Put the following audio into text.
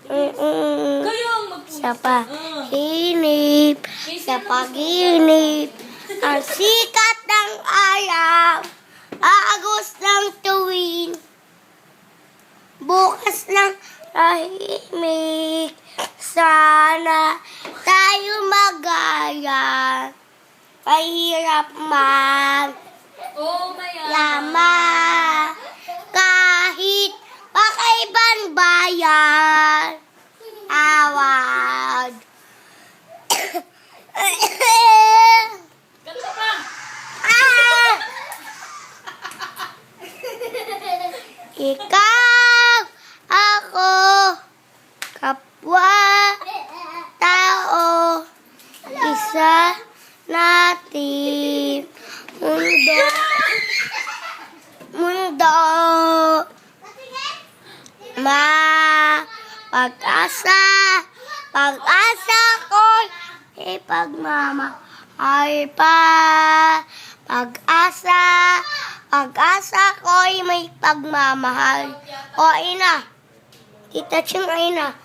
Kayo ang Sa pahinip, sa pag-inip, ang sikat ng araw, agos ng tuwing, bukas ng tahimik, sana tayo magaya, pahirap man, yaman, kahit pakaibang bayan, awad. Ganda pa! Ikaw, ako, kapwa, tao, isa natin, mundo, pag-asa, pag-asa ko'y ipagmamahal pa. Pag-asa, pag-asa ko'y may pagmamahal. O, ina. Tita Ching, ay na.